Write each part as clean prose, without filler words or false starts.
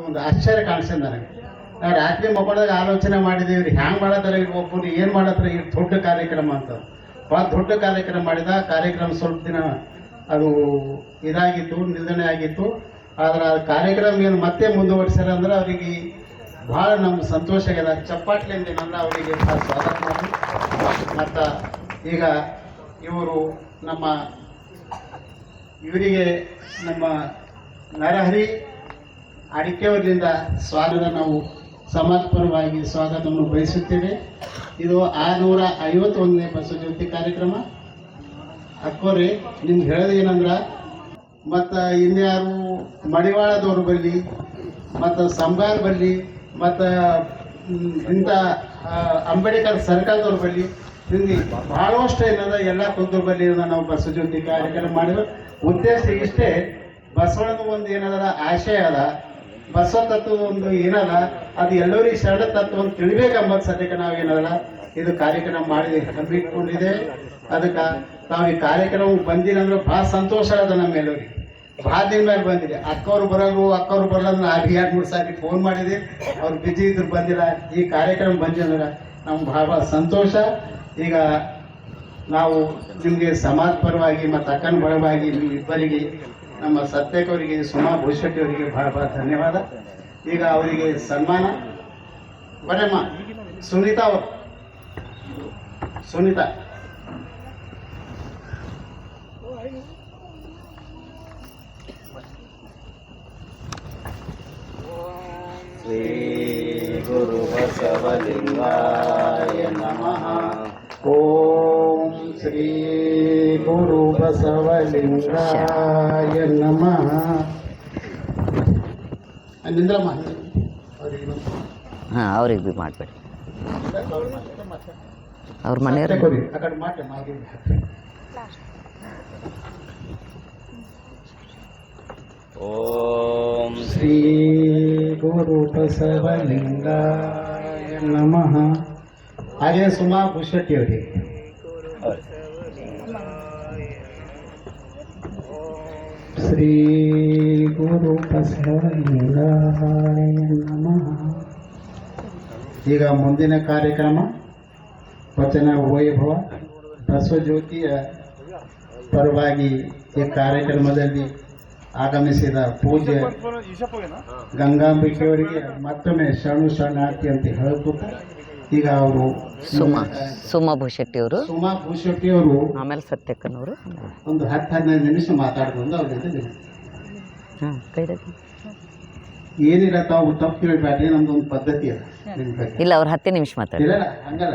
ಒಂದು ಆಶ್ಚರ್ಯ ಕಾಣಿಸ್ತದೆ ನನಗೆ. ನಾವು ರಾತ್ರಿ ಮಕ್ಕಳದಾಗ ಆಲೋಚನೆ ಮಾಡಿದ್ದೀವಿ, ಇವ್ರು ಹ್ಯಾಂಗೆ ಮಾಡತ್ತಾರೆ, ಈಗ ಒಬ್ಬರು ಏನು ಮಾಡತ್ತಾರೆ, ಈಗ ದೊಡ್ಡ ಕಾರ್ಯಕ್ರಮ ಅಂತ. ಭಾಳ ದೊಡ್ಡ ಕಾರ್ಯಕ್ರಮ ಮಾಡಿದ. ಕಾರ್ಯಕ್ರಮ ಸ್ವಲ್ಪ ದಿನ ಅದು ಇದಾಗಿತ್ತು, ನಿಲ್ದಣೆ ಆಗಿತ್ತು. ಆದ್ರೆ ಆ ಕಾರ್ಯಕ್ರಮ ಏನು ಮತ್ತೆ ಮುಂದುವರಿಸ್ಯಾರ ಅಂದ್ರೆ ಅವರಿಗೆ ಭಾಳ ನಮ್ಗೆ ಸಂತೋಷ ಆಗ್ಯದ. ಚಪ್ಪಾಟ್ಲಿಂದ ನನ್ನ ಅವರಿಗೆ ಭಾಳ ಸ್ವಾಗತ ಮಾಡಿ. ಮತ್ತು ಈಗ ಇವರು ಇವರಿಗೆ ನಮ್ಮ ನರಹರಿ ಅಡಿಕೆಯವರಿಂದ ಸ್ವಾಗತ ನಾವು ಸಮಾಜಪರವಾಗಿ ಸ್ವಾಗತವನ್ನು ಬಯಸುತ್ತೇವೆ. ಇದು 651ನೇ ಬಸವಜ್ಯೋತಿ ಕಾರ್ಯಕ್ರಮ. ಅಕ್ಕೋರಿ ನಿಮ್ಗೆ ಹೇಳೋದೇನಂದ್ರೆ, ಮತ್ತು ಇನ್ಯಾರು ಮಡಿವಾಳದವ್ರ ಬಲ್ಲಿ ಮತ್ತು ಸಂಬಾರ್ ಬಲ್ಲಿ ಮತ್ತು ಇಂಥ ಅಂಬೇಡ್ಕರ್ ಸರ್ಕಲ್ದವ್ರ ಬಲ್ಲಿ ಹಿಂಗೆ ಭಾಳಷ್ಟು ಏನದ ಎಲ್ಲ ಕುಂದ್ರ ಬಲ್ಲಿ ನಾವು ಬಸವಜ್ಯೋತಿ ಕಾರ್ಯಕ್ರಮ ಮಾಡಿದ ಉದ್ದೇಶ ಇಷ್ಟೇ. ಬಸವಣ್ಣನ ಒಂದು ಏನದ ಆಶಯ ಅದ, ಬಸವ ತತ್ವ ಒಂದು ಏನದ, ಅದು ಎಲ್ಲರಿಗೆ ಶರಣ ತತ್ವ ಅಂತ ತಿಳಿಬೇಕಂಬ ಸದ್ಯಕ್ಕೆ ನಾವು ಏನದಲ್ಲ ಇದು ಕಾರ್ಯಕ್ರಮ ಮಾಡಿ ಹಮ್ಮಿಕೊಂಡಿದೆ. ಅದಕ್ಕೆ ನಾವು ಈ ಕಾರ್ಯಕ್ರಮ ಬಂದಿಲ್ಲ ಅಂದ್ರೆ ಭಾಳ ಸಂತೋಷ ಅದ ನಮ್ಮೆಲ್ಲರಿಗೆ. ಭಾಳ ದಿನ ಮೇಲೆ ಬಂದಿದೆ. ಅಕ್ಕವ್ರು ಬರಲ್ಲ ನಾನು 2-3 ಸಾರಿ ಫೋನ್ ಮಾಡಿದೆ, ಅವ್ರು ಬಿಜಿ ಇದ್ರು ಬಂದಿಲ್ಲ. ಈ ಕಾರ್ಯಕ್ರಮ ಬಂದಿಲ್ಲ ನಮ್ಗೆ ಭಾಳ ಸಂತೋಷ. ಈಗ ನಾವು ನಿಮಗೆ ಸಮಾಜ ಪರವಾಗಿ ಮತ್ತು ಅಕ್ಕನ ಪರವಾಗಿ ಇಬ್ಬರಿಗೆ, ನಮ್ಮ ಸತ್ಯಕವರಿಗೆ, ಸುಮಾ ಭೂಷೆಟ್ಟಿ ಅವರಿಗೆ ಭಾಳ ಭಾಳ ಧನ್ಯವಾದ. ಈಗ ಅವರಿಗೆ ಸನ್ಮಾನ ಬರಮ್ಮ ಸುನೀತಾ ಅವರು. ಸುನೀತಾ ಶ್ರೀ ಗುರು ಬಸವಲಿಂಗಾಯ ನಮಃ. ಓಂ ಶ್ರೀ ಗುರು ಬಸವಲಿಂಗಾಯ ನಮಃ. ಅಲ್ಲಿಂದ್ರಮ್ಮ ಹಾಂ, ಅವ್ರಿಗೆ ಭೀ ಮಾಡಬೇಡಿ, ಅವ್ರ ಮನೆಯವ್ರ ಆ ಕಡೆ ಮಾಡಿ. ಓಂ ಶ್ರೀ ಗುರು ಬಸವಲಿಂಗಾಯ ನಮಃ. ಹಾಗೆ ಸುಮಾ ಭೂಷೆಟ್ಟಿ ಅವರಿಗೆ ಶ್ರೀ ಗುರು ಬಸವಲಿಂಗಾಯ ನಮಃ. ಈಗ ಮುಂದಿನ ಕಾರ್ಯಕ್ರಮ ವಚನ ವೈಭವ. ಬಸವಜ್ಯೋತಿಯ ಪರವಾಗಿ ಈ ಕಾರ್ಯಕ್ರಮದಲ್ಲಿ ಆಗಮಿಸಿದ ಪೂಜ್ಯ ಗಂಗಾಂಬಿಕೆಯವರಿಗೆ ಮತ್ತೊಮ್ಮೆ ಶರಣಾರ್ಥಿ ಅಂತ ಹೇಳುತ್ತ ಈಗ ಅವರು ಸುಮಾ ಭೂಷೆಟ್ಟಿ ಅವರು ಆಮೇಲೆ ಸತ್ಯಕ್ಕನವರು ಒಂದು 10-15 ನಿಮಿಷ ಮಾತಾಡ್ಕೊಂಡು ಅವ್ರಿಂದ ಏನಿಲ್ಲ, ತಾವು ತಪ್ಪು ಕೇಳಬೇಡ್ರಿ. ನಮ್ದೊಂದು ಪದ್ಧತಿ ಅದ ನಿಮ್ಮ ಬಗ್ಗೆ. ಇಲ್ಲ, ಅವ್ರು 10 ನಿಮಿಷ ಮಾತಾಡಿ. ಇಲ್ಲ ಹಂಗಲ್ಲ,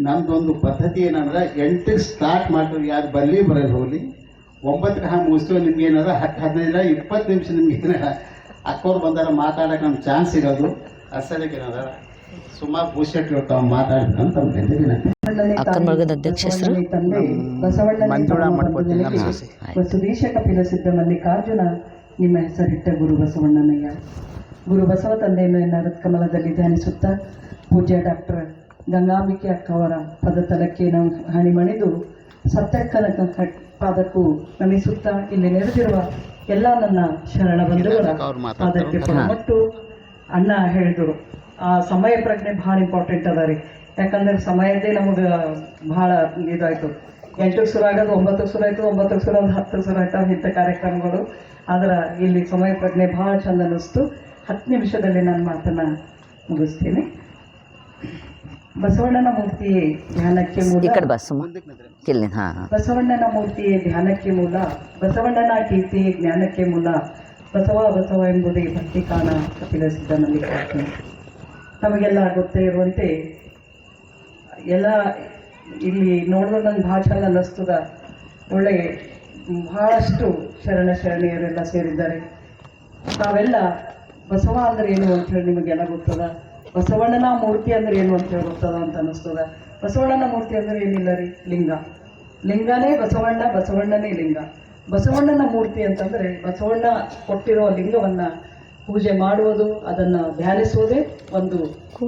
ನಮ್ದೊಂದು ಪದ್ಧತಿ ಏನಂದ್ರೆ 8ಕ್ಕೆ ಸ್ಟಾರ್ಟ್ ಮಾಡ್ತೀವಿ. ಯಾರು ಬರಲಿ ಬರೋದು ಹೋಗಲಿ, 9ಕ್ಕೆ ಹಾಗೆ ಮುಗಿಸ್ತೇವೆ. ನಿಮ್ಗೆ ಏನದ 10-15-20 ನಿಮಿಷ ನಿಮ್ಗೆ ಏನಾರ ಅಕ್ಕವ್ರು ಬಂದಾರ ಮಾತಾಡಕ್ಕೆ ನಮ್ಗೆ ಚಾನ್ಸ್ ಸಿಗೋದು. ಅಸಲಿಗೆ ಏನದ ಸುಮಾ ಭೂಷೆಟ್ಟಿ ತಾವು ಮಾತಾಡ್ಬೇಕಂತ ಅಕ್ಕನ ವರ್ಗದ ಅಧ್ಯಕ್ಷ ಹೆಸರು ಮಂಜುಳಾ ಮಾಡ್ಕೊತೀನಿ. ವಸುದೇಶ ಕಪಿಲ ಸಿದ್ಧ ಮಲ್ಲಿಕಾರ್ಜುನ ನಿಮ್ಮ ಹೆಸರಿಟ್ಟ ಗುರು ಬಸವಣ್ಣನಯ್ಯ. ಗುರು ಬಸವ ತಂದೆಯನ್ನು ಎನ್ನ ಕಮಲದಲ್ಲಿ ಧ್ಯಾನಿಸುತ್ತಾ ಪೂಜ್ಯ ಡಾಕ್ಟರ್ ಗಂಗಾಂಬಿಕೆ ಅಕ್ಕವರ ಪದತಲಕ್ಕೆ ನಾವು ಹಣಿಮಣಿದು ಸತ್ಯಕ್ಕನ ಪಾದಕ್ಕೂ ನಮಿಸುತ್ತಾ ಇಲ್ಲಿ ನೆರೆದಿರುವ ಎಲ್ಲ ನನ್ನ ಶರಣ ಬಂಧುಗಳ ಪಾದಕ್ಕೆ ಪುನಮಟ್ಟು ಅಣ್ಣ ಹೇಳಿದರು. ಆ ಸಮಯ ಪ್ರಜ್ಞೆ ಭಾಳ ಇಂಪಾರ್ಟೆಂಟ್ ಅದ ರೀ. ಯಾಕಂದ್ರೆ ಸಮಯದೇ ನಮಗೆ ಭಾಳ ಇದಾಯ್ತು. 8ಕ್ಕೆ ಶುರು ಆಗೋದು 9ಕ್ಕೆ ಶುರು ಆಯಿತು, 9ಕ್ಕೆ ಶುರು ಆಗೋದು 10ಕ್ಕೆ ಶುರು ಆಯ್ತು ಇಂಥ ಕಾರ್ಯಕ್ರಮಗಳು. ಆದ್ರೆ ಇಲ್ಲಿ ಸಮಯ ಪ್ರಜ್ಞೆ ಭಾಳ ಚಂದ ಅನ್ನಿಸ್ತು. 10 ನಿಮಿಷದಲ್ಲಿ ನನ್ನ ಮಾತನ್ನ ಮುಗಿಸ್ತೀನಿ. ಬಸವಣ್ಣನ ಮೂರ್ತಿಯೇ ಧ್ಯಾನಕ್ಕೆ ಮೂಲ. ಬಸವಣ್ಣನ ಮೂರ್ತಿಯೇ ಧ್ಯಾನಕ್ಕೆ ಮೂಲ, ಬಸವಣ್ಣನ ಕೀರ್ತಿಯೇ ಜ್ಞಾನಕ್ಕೆ ಮೂಲ. ಬಸವ ಎಂಬುದೇ ಭಕ್ತಿ ಕಾಣ ಕಪಿಲ ಸಿದ್ಧ ಮಲ್ಲಿಕಾರ್ಜುನ. ನಮಗೆಲ್ಲ ಗೊತ್ತೇ ಇರುವಂತೆ ಎಲ್ಲ ಇಲ್ಲಿ ನೋಡಿದ್ರೆ ನಂಗೆ ಭಾಳ ಚಂದ ಅನ್ನಿಸ್ತದ. ಒಳ್ಳೆ ಬಹಳಷ್ಟು ಶರಣೆಯರೆಲ್ಲ ಸೇರಿದ್ದಾರೆ. ನಾವೆಲ್ಲ ಬಸವ ಅಂದ್ರೆ ಏನು ಅಂತ ಹೇಳಿ ನಿಮಗೆಲ್ಲ ಗೊತ್ತದ. ಬಸವಣ್ಣನ ಮೂರ್ತಿ ಅಂದ್ರೆ ಏನು ಅಂತ ಹೇಳಿ ಗೊತ್ತದ ಅಂತ ಅನ್ನಿಸ್ತದ. ಬಸವಣ್ಣನ ಮೂರ್ತಿ ಅಂದ್ರೆ ಏನಿಲ್ಲ ರೀ, ಲಿಂಗನೇ ಬಸವಣ್ಣ, ಬಸವಣ್ಣನೇ ಲಿಂಗ. ಬಸವಣ್ಣನ ಮೂರ್ತಿ ಅಂತಂದ್ರೆ ಬಸವಣ್ಣ ಕೊಟ್ಟಿರೋ ಲಿಂಗವನ್ನ ಪೂಜೆ ಮಾಡುವುದು, ಅದನ್ನ ಧ್ಯಾನಿಸುವುದೇ ಒಂದು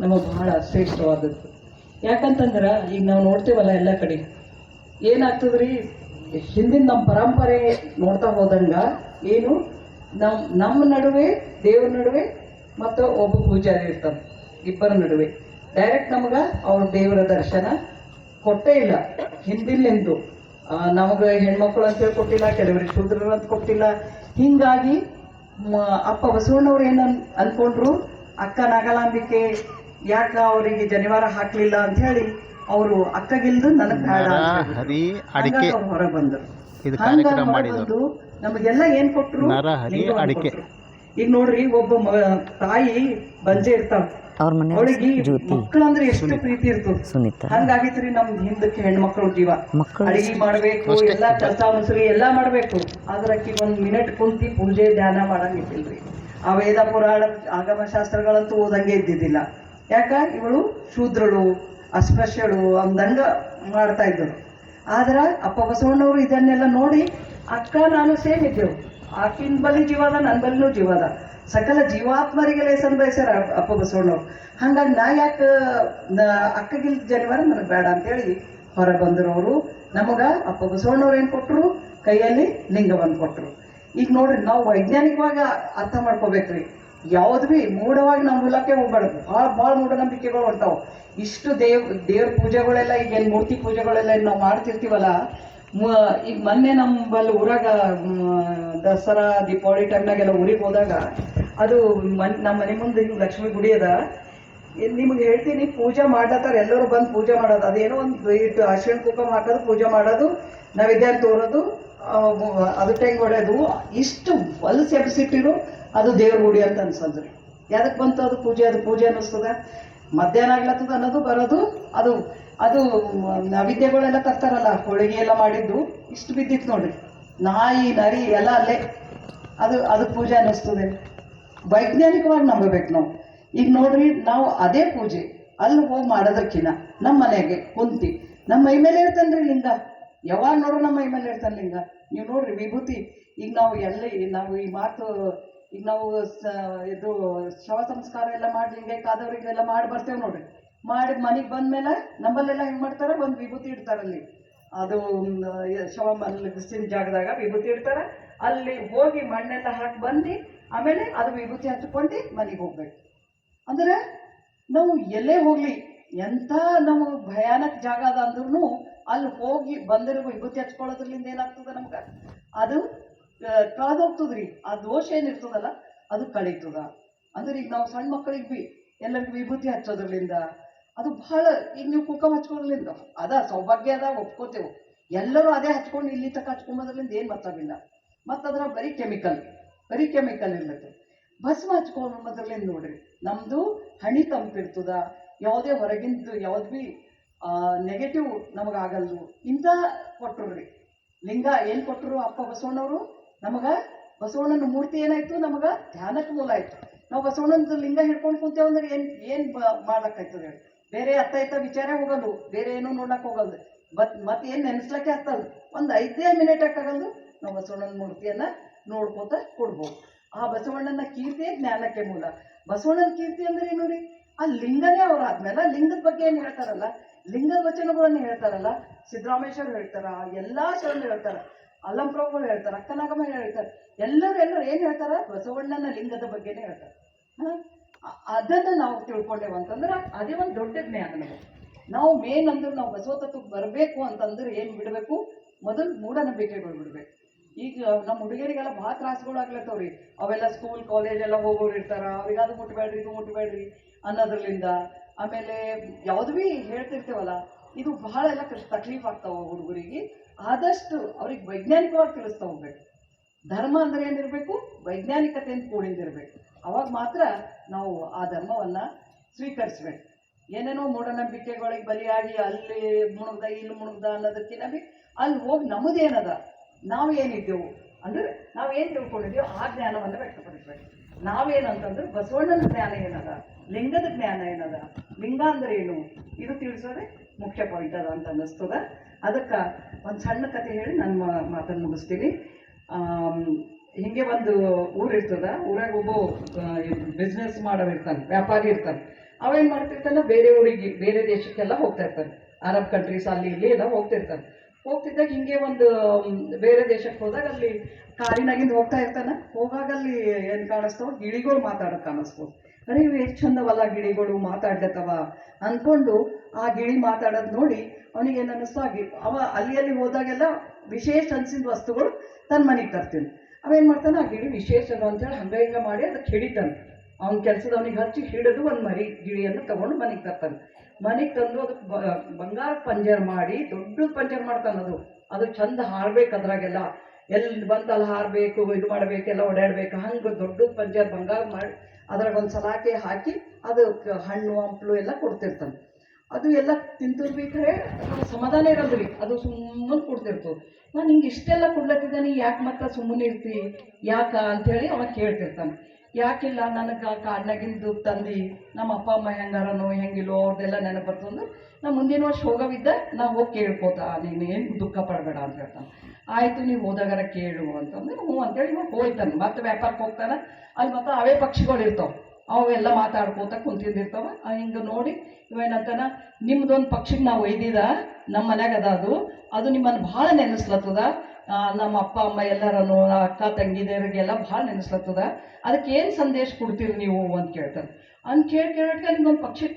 ನಮಗೆ ಬಹಳ ಶ್ರೇಷ್ಠವಾದದ್ದು. ಯಾಕಂತಂದ್ರ ಈಗ ನಾವು ನೋಡ್ತೀವಲ್ಲ ಎಲ್ಲ ಕಡೆ ಏನಾಗ್ತದ್ರಿ, ಹಿಂದಿನ ನಮ್ಮ ಪರಂಪರೆ ನೋಡ್ತಾ ಹೋದಂಗ ಏನು ನಮ್ಮ ನಡುವೆ ದೇವ್ರ ನಡುವೆ ಮತ್ತು ಒಬ್ಬ ಪೂಜಾರಿ ಇರ್ತಾನೆ, ಇಬ್ಬರ ನಡುವೆ ಡೈರೆಕ್ಟ್ ನಮ್ಗೆ ಅವ್ರ ದೇವರ ದರ್ಶನ ಕೊಟ್ಟೇ ಇಲ್ಲ. ಹಿಂದಿನಿಂದು ನಮಗೆ ಹೆಣ್ಮಕ್ಳು ಅಂತೇಳಿ ಕೊಟ್ಟಿಲ್ಲ, ಕೆಲವರಿಗೆ ಶೂದ್ರರು ಅಂತ ಕೊಟ್ಟಿಲ್ಲ. ಹಿಂಗಾಗಿ ಅಪ್ಪ ಬಸವಣ್ಣವ್ರು ಏನು ಅನ್ಕೊಂಡ್ರು, ಅಕ್ಕ ನಾಗಲಾಂಬಿಕೆ ಯಾಕ ಅವರಿಗೆ ಜನಿವಾರ ಹಾಕ್ಲಿಲ್ಲ ಅಂತ ಹೇಳಿ ಅವರು ಅಕ್ಕಗಿಲ್ದು ನನಗೆ ಬೇಡ ಹೊರ ಬಂದರು. ಬಂದು ನಮಗೆಲ್ಲ ಏನ್ ಕೊಟ್ರು, ಈಗ ನೋಡ್ರಿ ಒಬ್ಬ ತಾಯಿ ಬಂಜೆ ಇರ್ತಾವ, ಅವ್ರ ಮನೆ ಅವಳಿಗೆ ಜ್ಯೋತಿ, ಮಕ್ಕಳಂದ್ರೆ ಎಷ್ಟು ಪ್ರೀತಿ ಇರ್ತದ. ಸುನೀತಾ, ಹಂಗಾಗಿತ್ರಿ ನಮ್ ಹಿಂದಕ್ಕೆ ಹೆಣ್ಮಕ್ಳು ಜೀವ. ಮಕ್ಕಳು ಅಡಿಗೆ ಮಾಡ್ಬೇಕು, ಎಲ್ಲಾ ಕೆಲಸ ಮುಸುರಿ ಎಲ್ಲಾ ಮಾಡ್ಬೇಕು, ಆದ್ರ ಆಕಿ ಒಂದ್ ಮಿನಿಟ್ ಕುಂತಿ ಪೂಜೆ ಧ್ಯಾನ ಮಾಡಂಗಿದ್ದಿಲ್ರಿ. ಆ ವೇದ ಪುರಾಣ ಆಗಮ ಶಾಸ್ತ್ರಗಳಂತೂ ಓದಂಗೆ ಇದ್ದಿದ್ದಿಲ್ಲ. ಯಾಕ ಇವಳು ಶೂದ್ರಳು, ಅಸ್ಪೃಶ್ಯಳು ಅಂದಂಗ ಮಾಡ್ತಾ ಇದ್ರು. ಆದ್ರ ಅಪ್ಪ ಬಸವಣ್ಣವರು ಇದನ್ನೆಲ್ಲ ನೋಡಿ ಅಕ್ಕ ನಾನು ಸೇಮ್ ಇದ್ದೆವು, ಆಕಿನ ಬಲಿ ಜೀವಾದ ನನ್ನ ಬಲಿನೂ ಜೀವಾದ, ಸಕಲ ಜೀವಾತ್ಮರಿಗೆ ಲೇಸನ್ ಬಯಸ್ಯಾರ ಅಪ್ಪ ಬಸವಣ್ಣವ್ರು. ಹಂಗಾಗಿ ನಾ ಯಾಕೆ ಅಕ್ಕಗಿಲ್ ಜನಿವಾರ ನನಗೆ ಬೇಡ ಅಂತೇಳಿ ಹೊರ ಬಂದರು ಅವರು. ನಮಗ ಅಪ್ಪ ಬಸವಣ್ಣವ್ರು ಏನ್ ಕೊಟ್ರು, ಕೈಯಲ್ಲಿ ಲಿಂಗವನ್ನು ಕೊಟ್ರು. ಈಗ ನೋಡ್ರಿ, ನಾವು ವೈಜ್ಞಾನಿಕವಾಗಿ ಅರ್ಥ ಮಾಡ್ಕೋಬೇಕ್ರಿ. ಯಾವ್ದು ಭೀ ಮೂಢವಾಗಿ ನಾವು ಮೂಲಕ್ಕೆ ಹೋಗ್ಬಾರ್ದು. ಭಾಳ ಮೂಢನಂಬಿಕೆಗಳು ಹೊಂಟಾವು. ಇಷ್ಟು ದೇವ್ರ ಪೂಜೆಗಳೆಲ್ಲ, ಈಗ ಏನ್ ಮೂರ್ತಿ ಪೂಜೆಗಳೆಲ್ಲ ನಾವು ಮಾಡ್ತಿರ್ತೀವಲ್ಲ, ಈಗ ಮೊನ್ನೆ ನಮ್ಮಲ್ಲಿ ಊರಾಗ ದಸರಾ ದೀಪಾವಳಿ ಟೈಮ್ನಾಗೆಲ್ಲ ಊರಿಗೆ ಹೋದಾಗ ಅದು ನಮ್ಮ ಮನೆ ಮುಂದೆ ಲಕ್ಷ್ಮೀ ಗುಡಿ ಅದ. ನಿಮ್ಗೆ ಹೇಳ್ತೀನಿ, ಪೂಜೆ ಮಾಡ್ಲತ್ತಾರ, ಎಲ್ಲರೂ ಬಂದು ಪೂಜೆ ಮಾಡೋದು. ಅದೇನೋ ಒಂದು ಇಟ್ಟು ಅರಿಶಿಣ ಕುಂಕುಮ ಹಾಕೋದು, ಪೂಜೆ ಮಾಡೋದು, ನೈವೇದ್ಯ ತೋರೋದು, ಅದು ಟೈಮ್ ಹೊಡೆಯೋದು. ಇಷ್ಟು ಹೊಲಸು ಎಬ್ಸಿಟ್ಟಿರು ಅದು ದೇವ್ರ ಗುಡಿ ಅಂತ ಅನ್ಸದ್ರಿ. ಯಾದಕ್ಕೆ ಬಂತು ಅದು ಪೂಜೆ? ಅದು ಪೂಜೆ ಅನ್ನಿಸ್ತದ. ಮಧ್ಯಾಹ್ನ ಆಗ್ಲತ್ತದ ಅನ್ನೋದು ಬರೋದು, ಅದು ಅದು ನೈವೇದ್ಯಗಳೆಲ್ಲ ತರ್ತಾರಲ್ಲ, ಹೋಳಿಗೆ ಎಲ್ಲ ಮಾಡಿದ್ದು ಇಷ್ಟು ಬಿದ್ದಿತ್ತು ನೋಡ್ರಿ, ನಾಯಿ ನರಿ ಎಲ್ಲ ಅಲ್ಲೇ. ಅದು ಪೂಜೆ ಅನ್ನಿಸ್ತದೆ. ವೈಜ್ಞಾನಿಕವಾಗಿ ನಂಬಬೇಕು ನಾವು. ಈಗ ನೋಡ್ರಿ, ನಾವು ಅದೇ ಪೂಜೆ ಅಲ್ಲಿ ಹೋಗಿ ಮಾಡೋದಕ್ಕಿನ್ನ ನಮ್ಮ ಮನೆಗೆ ಕುಂತಿ ನಮ್ಮ ಮೈ ಮೇಲೆ ಇರ್ತಾನ್ರಿ ಲಿಂಗ. ಯಾವಾಗ ನೋಡ್ರಿ ನಮ್ಮ ಮೈ ಮೇಲೆ ಇರ್ತಾನೆ ಲಿಂಗ. ನೀವು ನೋಡ್ರಿ ವಿಭೂತಿ. ಈಗ ನಾವು ಈ ಮಾತು, ಈಗ ನಾವು ಇದು ಶವ ಸಂಸ್ಕಾರ ಎಲ್ಲ ಮಾಡಿ ಲಿಂಗೈಕಾದವರಿಗೆಲ್ಲ ಮಾಡಿ ಬರ್ತೇವೆ ನೋಡ್ರಿ. ಮಾಡಿ ಮನೆಗೆ ಬಂದ್ಮೇಲೆ ನಮ್ಮಲ್ಲೆಲ್ಲ ಹೆಂಗ್ ಮಾಡ್ತಾರ, ಒಂದು ವಿಭೂತಿ ಇಡ್ತಾರಲ್ಲಿ. ಅದು ಶವ ಮಲಗಿಸಿನ ಜಾಗದಾಗ ವಿಭೂತಿ ಇಡ್ತಾರ. ಅಲ್ಲಿ ಹೋಗಿ ಮಣ್ಣೆಲ್ಲ ಹಾಕಿ ಬಂದು ಆಮೇಲೆ ಅದು ವಿಭೂತಿ ಹಚ್ಕೊಂಡು ಮನೆಗೆ ಹೋಗ್ಬೇಕು. ಅಂದ್ರೆ ನಾವು ಎಲ್ಲೇ ಹೋಗ್ಲಿ, ಎಂಥ ನಾವು ಭಯಾನಕ ಜಾಗ ಅದ ಅಂದ್ರೂ ಅಲ್ಲಿ ಹೋಗಿ ಬಂದಿರೋ ವಿಭೂತಿ ಹಚ್ಕೊಳ್ಳೋದ್ರಿಂದ ಏನಾಗ್ತದ, ನಮ್ಗೆ ಅದು ಕಳೆದೋಗ್ತದ್ರಿ. ಆ ದೋಷ ಏನಿರ್ತದಲ್ಲ ಅದು ಕಳೀತದ. ಅಂದ್ರೆ ಈಗ ನಾವು ಸಣ್ಣ ಮಕ್ಕಳಿಗೆ ಬಿ ಎಲ್ಲರಿಗೂ ವಿಭೂತಿ ಹಚ್ಚೋದ್ರಲಿಂದ ಅದು ಬಹಳ. ಈಗ ನೀವು ಕುಂಕುಮ ಹಚ್ಕೊಳ್ಳೋದ್ರಿಂದ ಅದ ಸೌಭಾಗ್ಯ ಅದ, ಒಪ್ಕೋತೇವೆ. ಎಲ್ಲರೂ ಅದೇ ಹಚ್ಕೊಂಡು ಇಲ್ಲಿ ತಕ್ಕ ಹಚ್ಕೊಂಬೋದ್ರಲಿಂದ ಏನು ಮತ್ತವಿಲ್ಲ. ಮತ್ತದ್ರ ಬರೀ ಕೆಮಿಕಲ್ ಇರ್ಲತ್ತೆ. ಭಸ್ಮ ಹಚ್ಕೊಂಬೋದ್ರಲಿಂದ ನೋಡ್ರಿ, ನಮ್ದು ಹಣಿ ತಂಪಿರ್ತದ, ಯಾವುದೇ ಹೊರಗಿಂದು ಯಾವ್ದು ಭೀ ನೆಗೆಟಿವ್ ನಮಗಾಗಲ್ದು. ಇಂಥ ಕೊಟ್ಟರು ಲಿಂಗ. ಏನು ಕೊಟ್ಟರು ಅಪ್ಪ ಬಸವಣ್ಣವರು ನಮಗ? ಬಸವಣ್ಣನ ಮೂರ್ತಿ ಏನಾಯ್ತು, ನಮಗ ಧ್ಯಾನಕ್ಕೆ ಮೂಲ ಆಯ್ತು. ನಾವು ಬಸವಣ್ಣನ ಲಿಂಗ ಹಿಡ್ಕೊಂಡು ಕುಂತೇವೆ ಅಂದ್ರೆ ಏನ್ ಮಾಡ್ಲಕ್ಕಾಯ್ತದೆ ಹೇಳಿ? ಬೇರೆ ಅತ್ತ ವಿಚಾರ ಹೋಗಲ್ದು, ಬೇರೆ ಏನೂ ನೋಡ್ಲಕ್ಕೆ ಹೋಗಲ್ದು. ಮತ್ತೆ ಏನು ನೆನೆಸ್ಲಕ್ಕೆ ಆಗ್ತದೆ? ಒಂದು 5 ಮಿನಿಟ್ ಆಗಲ್ದು ನಾವು ಬಸವಣ್ಣನ ಮೂರ್ತಿಯನ್ನ ನೋಡ್ಕೋತ ಕೊಡ್ಬೋದು. ಆ ಬಸವಣ್ಣನ ಕೀರ್ತಿಯೇ ಜ್ಞಾನಕ್ಕೆ ಮೂಲ. ಬಸವಣ್ಣನ ಕೀರ್ತಿ ಅಂದ್ರೆ ಏನು ರೀ? ಆ ಲಿಂಗನೇ ಅವ್ರು ಆದ್ಮೇಲೆ ಲಿಂಗದ ಬಗ್ಗೆ ಏನು ಹೇಳ್ತಾರಲ್ಲ, ಲಿಂಗದ ವಚನಗಳನ್ನ ಹೇಳ್ತಾರಲ್ಲ, ಸಿದ್ದರಾಮೇಶ್ವರ ಹೇಳ್ತಾರ, ಎಲ್ಲಾ ಶರಣರು ಹೇಳ್ತಾರ, ಅಲ್ಲಂಪ್ರಭುಗಳು ಹೇಳ್ತಾರ, ಅಕ್ಕನಾಗಮ್ಮ ಹೇಳ್ತಾರೆ, ಎಲ್ಲರೂ ಏನ್ ಹೇಳ್ತಾರ? ಬಸವಣ್ಣನ ಲಿಂಗದ ಬಗ್ಗೆನೇ ಹೇಳ್ತಾರೆ. ಅದನ್ನ ನಾವು ತಿಳ್ಕೊಂಡೇವು ಅಂತಂದ್ರೆ ಅದೇ ಒಂದು ದೊಡ್ಡ ಜ್ಞಾನ ನಮಗೆ. ನಾವು ಮೇನ್ ಅಂದ್ರೆ ನಾವು ಬಸವ ತತ್ವಕ್ಕೆ ಬರಬೇಕು ಅಂತಂದ್ರೆ ಏನ್ ಬಿಡಬೇಕು? ಮೊದಲು ಮೂಢನಂಬಿಕೆಗಳು ಬಿಡ್ಬೇಕು. ಈಗ ನಮ್ಮ ಹುಡುಗಿಯರಿಗೆಲ್ಲ ಭಾಳ ತ್ರಾಸಗಳಾಗ್ಲತ್ತವ್ರಿ. ಅವೆಲ್ಲ ಸ್ಕೂಲ್ ಕಾಲೇಜ್ ಎಲ್ಲ ಹೋಗೋರು ಇರ್ತಾರ, ಅವ್ರಿಗೆ ಅದು ಮುಟ್ಬೇಡ್ರಿ ಇದು ಮುಟ್ಬೇಡ್ರಿ ಅನ್ನೋದ್ರಲಿಂದ. ಆಮೇಲೆ ಯಾವ್ದು ಭೀ ಹೇಳ್ತಿರ್ತೇವಲ್ಲ, ಇದು ಬಹಳ ಎಲ್ಲ ತಕ್ಲೀಫ್ ಆಗ್ತಾವ ಹುಡುಗರಿಗೆ. ಆದಷ್ಟು ಅವ್ರಿಗೆ ವೈಜ್ಞಾನಿಕವಾಗಿ ತಿಳಿಸ್ತಾ ಹೋಗ್ಬೇಕು. ಧರ್ಮ ಅಂದ್ರೆ ಏನಿರ್ಬೇಕು? ವೈಜ್ಞಾನಿಕತೆಯಿಂದ ಕೂಡಿಂದಿರ್ಬೇಕು. ಅವಾಗ ಮಾತ್ರ ನಾವು ಆ ಧರ್ಮವನ್ನ ಸ್ವೀಕರಿಸ್ಬೇಕು. ಏನೇನೋ ಮೂಢನಂಬಿಕೆಗಳಿಗೆ ಬಲಿಯಾಗಿ ಅಲ್ಲಿ ಮುಣುಗ್ದ ಇಲ್ಲಿ ಮುಣುಗ್ದ ಅನ್ನೋದಕ್ಕಿಂತ ಬಿ ಅಲ್ಲಿ ಹೋಗಿ ನಮ್ಮದೇನದ, ನಾವು ಏನಿದ್ದೆವು ಅಂದ್ರೆ ನಾವೇನು ತಿಳ್ಕೊಂಡಿದ್ದೀವೋ ಆ ಜ್ಞಾನವನ್ನು ವ್ಯಕ್ತಪಡಿಸ್ಬೇಕು. ನಾವೇನಂತಂದ್ರೆ ಬಸವಣ್ಣನ ಜ್ಞಾನ ಏನದ, ಲಿಂಗದ ಜ್ಞಾನ ಏನದ, ಲಿಂಗ ಅಂದ್ರೆ ಏನು, ಇದು ತಿಳಿಸೋದೇ ಮುಖ್ಯ ಪಾಯಿಂಟ್ ಅದ ಅಂತ ಅನ್ನಿಸ್ತದ. ಅದಕ್ಕೆ ಒಂದು ಸಣ್ಣ ಕತೆ ಹೇಳಿ ನನ್ನ ಮಾತನ್ನು ಮುಗಿಸ್ತೀನಿ. ಹಿಂಗೆ ಒಂದು ಊರಿರ್ತದ, ಊರಾಗ ಒಬ್ಬ ಬಿಸ್ನೆಸ್ ಮಾಡೋರು ಇರ್ತಾನೆ, ವ್ಯಾಪಾರಿ ಇರ್ತಾನೆ. ಅವೇನು ಮಾಡ್ತಿರ್ತಾನೆ, ಬೇರೆ ಊರಿಗೆ ಬೇರೆ ದೇಶಕ್ಕೆಲ್ಲ ಹೋಗ್ತಾ ಇರ್ತಾನೆ. ಅರಬ್ ಕಂಟ್ರೀಸ್ ಅಲ್ಲಿ ಇಲ್ಲಿ ಎಲ್ಲ ಹೋಗ್ತಿರ್ತಾನೆ. ಹೋಗ್ತಿದ್ದಾಗ ಹಿಂಗೆ ಒಂದು ಬೇರೆ ದೇಶಕ್ಕೆ ಹೋದಾಗ ಅಲ್ಲಿ ಕಾರಿನಾಗಿಂದ ಹೋಗ್ತಾ ಇರ್ತಾನ, ಹೋಗಾಗ ಅಲ್ಲಿ ಏನ್ ಕಾಣಿಸ್ತಾವ, ಗಿಳಿಗಳು ಮಾತಾಡೋದು ಕಾಣಿಸ್ತಾವ. ಅರೆ ಇವು ಎಷ್ಟು ಚಂದವಲ್ಲ ಗಿಳಿಗಳು ಮಾತಾಡ್ಲತ್ತವ ಅನ್ಕೊಂಡು ಆ ಗಿಳಿ ಮಾತಾಡೋದ್ ನೋಡಿ ಅವನಿಗೆ ಏನ್ ಅನ್ನಿಸ್ತು, ಅವ ಅಲ್ಲಿ ಹೋದಾಗೆಲ್ಲ ವಿಶೇಷ ಅನ್ಸಿದ ವಸ್ತುಗಳು ತನ್ನ ಮನೆಗೆ ತರ್ತೀನಿ. ಅವೇನ್ ಮಾಡ್ತಾನೆ, ಆ ಗಿಳಿ ವಿಶೇಷ ಅಂತೇಳಿ ಹಿಂಗ ಮಾಡಿ ಅದಕ್ಕೆ ಹಿಡಿತಾನೆ. ಅವ್ನ ಕೆಲ್ಸದ ಅವನಿಗೆ ಹಚ್ಚಿ ಹಿಡಿದು ಒಂದು ಮರಿ ಗಿಳಿಯನ್ನು ತಗೊಂಡು ಮನೆಗೆ ತರ್ತಾನೆ. ಮನೆಗೆ ತಂದು ಅದಕ್ಕೆ ಬಂಗಾರ ಪಂಜರ್ ಮಾಡಿ ದೊಡ್ಡ ಪಂಜರ್ ಮಾಡ್ತಾನೆ. ಅದು ಚಂದ ಹಾರ್ಬೇಕು, ಅದ್ರಾಗೆಲ್ಲ ಎಲ್ಲಿ ಬಂತಲ್ಲಿ ಹಾರಬೇಕು, ಇದು ಮಾಡಬೇಕು, ಎಲ್ಲ ಓಡಾಡ್ಬೇಕು. ಹಂಗೆ ದೊಡ್ಡ ಪಂಜರ್ ಬಂಗಾರ ಮಾಡಿ ಅದ್ರಾಗ ಒಂದು ಸಲಾಕೆ ಹಾಕಿ ಅದು ಹಣ್ಣು ಹಂಪಲು ಎಲ್ಲ ಕೊಡ್ತಿರ್ತಾನೆ. ಅದು ಎಲ್ಲ ತಿಂತಿರ್ಬೇಕಾದ್ರೆ ಸಮಾಧಾನ ಇರೋದ್ರಿ, ಅದು ಸುಮ್ಮನೆ ಕೊಡ್ತಿರ್ತದೆ. ನಾನು ಹಿಂಗೆ ಇಷ್ಟೆಲ್ಲ ಕೊಡ್ಲತ್ತಿದ್ದಾನೆ, ಯಾಕೆ ಮತ್ತೆ ಸುಮ್ಮನೆ ಇರ್ತಿ ಯಾಕ ಅಂಥೇಳಿ ಅವ ಕೇಳ್ತಿರ್ತಾನೆ. ಯಾಕಿಲ್ಲ, ನನಗೆ ಕಾಡ್ನಾಗಿಂದು ತಂದು ನಮ್ಮ ಅಪ್ಪ ಅಮ್ಮ ಹೆಂಗಾರನೋ ಹೆಂಗಿಲ್ಲೋ ಅವ್ರದ್ದೆಲ್ಲ ನೆನಪು ಬರ್ತಂದ್ರೆ ನಾ ಮುಂದಿನ ವರ್ಷ ಹೋಗೋವಿದ್ದ ನಾ ಹೋಗಿ ಕೇಳ್ಕೋತಾ, ನೀನು ಏನು ದುಃಖ ಪಡಬೇಡ ಅಂತ ಹೇಳ್ತಾನೆ. ಆಯಿತು ನೀವು ಹೋದಾಗಾರ ಕೇಳು ಅಂತಂದ್ರೆ ಹ್ಞೂ ಅಂತೇಳಿ ಇವಾಗ ಹೋಯ್ತಾನೆ. ಮತ್ತೆ ವ್ಯಾಪಾರಕ್ಕೆ ಹೋಗ್ತಾನೆ. ಅಲ್ಲಿ ಮತ್ತೆ ಅವೇ ಪಕ್ಷಿಗಳು ಇರ್ತಾವೆ, ಅವೆಲ್ಲ ಮಾತಾಡ್ಕೋತ ಕುಂತಿರ್ತಾವ. ಹಿಂಗೆ ನೋಡಿ ಇವೇನಂತಾನ, ನಿಮ್ದೊಂದು ಪಕ್ಷಿಗೆ ನಾವು ಒಯ್ದಿದ ನಮ್ಮ ಮನ್ಯಾಗ ಅದು ನಿಮ್ಮನ್ನು ಭಾಳ ನೆನೆಸ್ಲತ್ತದ, ನಮ್ಮ ಅಪ್ಪ ಅಮ್ಮ ಎಲ್ಲರನು ಅಕ್ಕ ತಂಗಿದರಿಗೆಲ್ಲ ಭಾಳ ನೆನೆಸ್ಲತ್ತದ, ಅದಕ್ಕೆ ಏನು ಸಂದೇಶ ಕೊಡ್ತೀರಿ ನೀವು ಅಂತ ಕೇಳ್ತಾರೆ. ಕೇಳಕ್ಕೆ ನಿಮ್ದೊಂದು ಪಕ್ಷಿ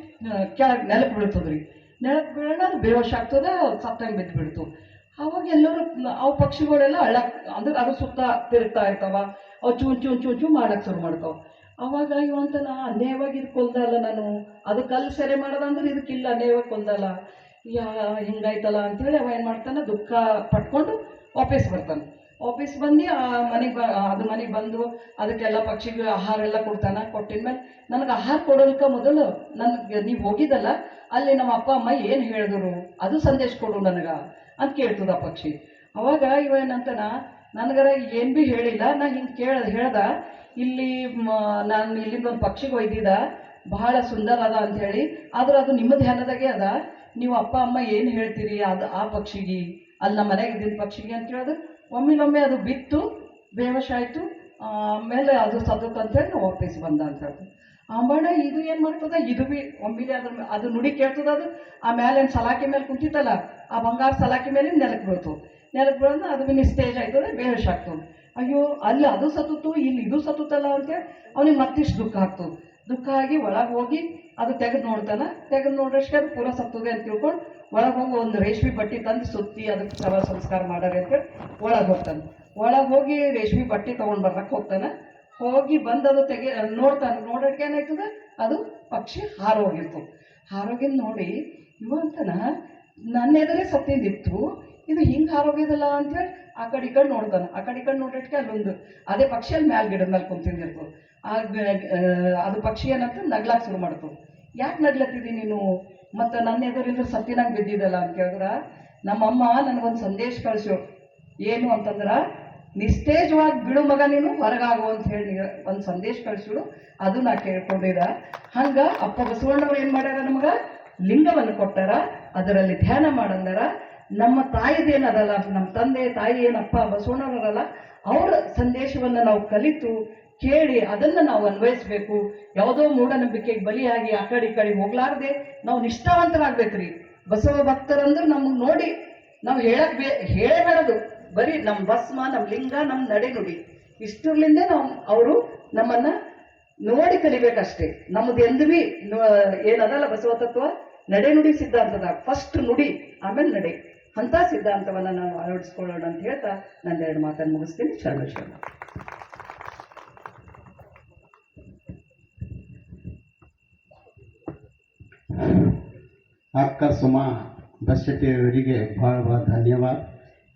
ಕೆಳಗೆ ನೆಲಕ್ಕೆ ಬೀಳ್ತದ್ರಿ. ನೆಲಕ್ಕೆ ಬೀಳೋಣ ಅದು ಬೇವಶ ಆಗ್ತದೆ, ಸತ್ತಂಗೆ ಬಿದ್ದು ಬಿಡ್ತು. ಅವಾಗ ಎಲ್ಲರೂ ಅವು ಪಕ್ಷಿಗಳೆಲ್ಲ ಅಂದ್ರೆ ಅದು ಸುತ್ತ ತಿರುಗ್ತಾ ಇರ್ತಾವ, ಅವು ಚೂ ಮಾಡಕ್ಕೆ ಶುರು ಮಾಡ್ತಾವ. ಅವಾಗ ಇವಂತನ ಅನ್ಯಾಯವಾಗಿ ಇದು ಕೊಲ್ದಲ್ಲ, ನಾನು ಅದು ಕಲ್ಲು ಸೆರೆ ಮಾಡೋದಂದ್ರೆ ಇದಕ್ಕಿಲ್ಲ, ಅನ್ಯಾಯವಾಗಿ ಕೊಲ್ದಲ್ಲ, ಹಿಂಗಾಯ್ತಲ್ಲ ಅಂಥೇಳಿ ಅವ ಏನು ಮಾಡ್ತಾನೆ, ದುಃಖ ಪಟ್ಕೊಂಡು ವಾಪಸ್ ಬರ್ತಾನೆ. ವಾಪಸ್ ಬಂದು ಮನೆಗೆ ಬಂದು ಅದಕ್ಕೆಲ್ಲ ಪಕ್ಷಿಗೆ ಆಹಾರ ಎಲ್ಲ ಕೊಡ್ತಾನೆ. ಕೊಟ್ಟಿದ್ಮೇಲೆ ನನಗೆ ಆಹಾರ ಕೊಡೋದಕ್ಕೆ ಮೊದಲು ನನಗೆ ನೀವು ಹೋಗಿದ್ದಲ್ಲ ಅಲ್ಲಿ ನಮ್ಮ ಅಪ್ಪ ಅಮ್ಮ ಏನು ಹೇಳಿದ್ರು ಅದು ಸಂದೇಶ ಕೊಡು ನನಗೆ ಅಂತ ಕೇಳ್ತದ ಪಕ್ಷಿ. ಅವಾಗ ಇವೇನಂತನ, ನನಗರ ಏನು ಭೀ ಹೇಳಿಲ್ಲ, ನಾ ಹಿಂಗೆ ಹೇಳ್ದ, ಇಲ್ಲಿ ನಾನು ಇಲ್ಲಿಂದ ಒಂದು ಪಕ್ಷಿಗೆ ಒಯ್ದಿದ್ದ ಬಹಳ ಸುಂದರ ಅದ ಅಂಥೇಳಿ, ಆದ್ರೆ ಅದು ನಿಮ್ಮ ಧ್ಯಾನದಾಗೆ ಅದ, ನೀವು ಅಪ್ಪ ಅಮ್ಮ ಏನು ಹೇಳ್ತೀರಿ ಅದು ಆ ಪಕ್ಷಿಗೆ, ಅಲ್ಲಿ ನಮ್ಮ ಮನೆಗೆ ಇದ್ದಿದ್ದ ಪಕ್ಷಿಗೆ ಅಂತ ಹೇಳಿದ್ರೆ ಒಮ್ಮಿನೊಮ್ಮೆ ಅದು ಬಿತ್ತು, ಬೇವಶ ಆಯಿತು. ಆಮೇಲೆ ಅದು ಸತ್ತತ್ತು ಅಂತೇಳಿ ನಾವು ವಾಪಸ್ ಬಂದ ಅಂತ ಹೇಳ್ತೀವಿ. ಆಂಬಾಣ ಇದು ಏನು ಮಾಡ್ತದ, ಇದು ಭೀ ಒಮ್ಮಿಲೆ ಅದು ನುಡಿ ಕೇಳ್ತದ. ಅದು ಆ ಮೇಲೆ ಏನು ಸಲಾಕೆ ಮೇಲೆ ಕುಂತಿತ್ತಲ್ಲ, ಆ ಬಂಗಾರ ಸಲಾಕೆ ಮೇಲೆ ನೆಲಕ್ಕೆ ಬೀಳ್ತು. ನೆಲಕ್ಕೆ ಬೀಳೋದು ಅದು ಭೀ ನಿಸ್ತೇಜ್ ಆಯ್ತದೆ, ಬೇವಶ ಆಗ್ತದೆ. ಅಯ್ಯೋ ಅಲ್ಲಿ ಅದು ಸತ್ತುತ್ತು, ಇಲ್ಲಿ ಇದು ಸತ್ತುತ್ತಲ್ಲ ಅಂತೇಳಿ ಅವನಿಗೆ ಮತ್ತಿಷ್ಟು ದುಃಖ ಆಗ್ತದೆ. ದುಃಖ ಆಗಿ ಒಳಗೆ ಹೋಗಿ ಅದು ತೆಗೆದು ನೋಡ್ತಾನೆ. ತೆಗೆದು ನೋಡ್ರಷ್ಟೇ ಅದು ಪೂರ ಸತ್ತದೆ ಅಂತ ತಿಳ್ಕೊಂಡು ಒಳಗೆ ಹೋಗಿ ಒಂದು ರೇಷ್ಮೆ ಬಟ್ಟೆ ತಂದು ಸುತ್ತಿ ಅದಕ್ಕೆ ಶವ ಸಂಸ್ಕಾರ ಮಾಡಾರೆ ಅಂತೇಳಿ ಒಳಗೆ ಹೋಗ್ತಾನೆ. ಒಳಗೆ ಹೋಗಿ ರೇಷ್ಮೆ ಬಟ್ಟೆ ತೊಗೊಂಡು ಬರ್ರಕ್ಕೆ ಹೋಗ್ತಾನೆ. ಹೋಗಿ ಬಂದು ಅದು ನೋಡ್ತಾನೆ. ನೋಡೋಕ್ಕೆ ಏನಾಯ್ತದೆ, ಅದು ಪಕ್ಷಿ ಹಾರೋಗಿರ್ತದೆ. ಹಾರೋಗಿಂದ ನೋಡಿ ಇವಂತನ ನನ್ನ ಎದುರೇ ಸತ್ತಿದ್ದಿತ್ತು, ಇದು ಹಿಂಗೆ ಹಾರೋಗಿದಲ್ಲ ಅಂತೇಳಿ ಆ ಕಡೆ ಈ ಕಡೆ ನೋಡ್ತಾನೆ. ಆ ಕಡೆ ಈ ಕಡೆ ನೋಡೋಕ್ಕೆ ಅಲ್ಲೊಂದು ಅದೇ ಪಕ್ಷಿ ಅಲ್ಲಿ ಮ್ಯಾಲೆ ಗಿಡದ ಮೇಲೆ ಕುಂತಿದ್ದಿರ್ತದೆ. ಅದು ಪಕ್ಷಿ ಏನಂತ ನಗ್ಲಾಕ್ ಶುರು ಮಾಡ್ತದೆ. ಯಾಕೆ ನಗ್ಲತ್ತಿದಿ ನೀನು, ಮತ್ತು ನನ್ನ ಎದುರಿಂದ ಸತ್ತಿನಂಗೆ ಬಿದ್ದಿದ್ದಲ್ಲ ಅಂತ ಕೇಳಿದ್ರೆ, ನಮ್ಮಮ್ಮ ನನಗೊಂದು ಸಂದೇಶ ಕಳಿಸೋ, ಏನು ಅಂತಂದ್ರೆ ನಿಸ್ತೇಜವಾಗಿ ಬಿಡು ಮಗ ನೀನು ಹೊರಗಾಗು ಅಂತ ಹೇಳಿ ಒಂದು ಸಂದೇಶ ಕಳಿಸಿಡು. ಅದು ನಾ ಕೇಳ್ಕೊಂಡಿದ್ದ. ಹಂಗೆ ಅಪ್ಪ ಬಸವಣ್ಣವ್ರು ಏನು ಮಾಡ್ಯಾರ, ನಮಗೆ ಲಿಂಗವನ್ನು ಕೊಟ್ಟಾರ, ಅದರಲ್ಲಿ ಧ್ಯಾನ ಮಾಡಂದಾರ. ನಮ್ಮ ತಾಯಿದೇನದಲ್ಲ, ನಮ್ಮ ತಂದೆ ತಾಯಿ ಏನಪ್ಪ ಬಸವಣ್ಣವರಲ್ಲ, ಅವರ ಸಂದೇಶವನ್ನು ನಾವು ಕಲಿತು ಕೇಳಿ ಅದನ್ನು ನಾವು ಅನ್ವಯಿಸ್ಬೇಕು. ಯಾವುದೋ ಮೂಢನಂಬಿಕೆಗೆ ಬಲಿಯಾಗಿ ಆ ಕಡೆ ಈ ಕಡೆ ಹೋಗ್ಲಾರ್ದೆ ನಾವು ನಿಷ್ಠಾವಂತರಾಗ್ಬೇಕ್ರಿ. ಬಸವ ಭಕ್ತರಂದ್ರೆ ನಮಗೆ ನೋಡಿ ನಾವು ಹೇಳೇ ಬೇಡದು, ಬರೀ ನಮ್ಮ ಭಸ್ಮ, ನಮ್ಮ ಲಿಂಗ, ನಮ್ಮ ನಡೆನುಡಿ ಇಷ್ಟರ್ಲಿಂದ ನಾವು ಅವರು ನಮ್ಮನ್ನ ನೋಡಿ ಕಲಿಬೇಕಷ್ಟೇ. ನಮ್ಮದು ಎಂದು ಭೀ ಏನದಲ್ಲ ಬಸವ ತತ್ವ ನಡೆನುಡಿ ಸಿದ್ಧಾಂತದ ಫಸ್ಟ್ ನುಡಿ ಆಮೇಲೆ ನಡೆ, ಅಂತ ಸಿದ್ಧಾಂತವನ್ನು ನಾವು ಅಳವಡಿಸ್ಕೊಳ್ಳೋಣ ಅಂತ ಹೇಳ್ತಾ ನಂದೆರಡು ಮಾತನ್ನು ಮುಗಿಸ್ತೀನಿ. ಶರಣ ಶರಣ. ಅಕ್ಕ ಸುಮಾ ಬಸ್ಶೆಟ್ಟಿ ಅವರಿಗೆ ಭಾಳ ಭಾಳ ಧನ್ಯವಾದ.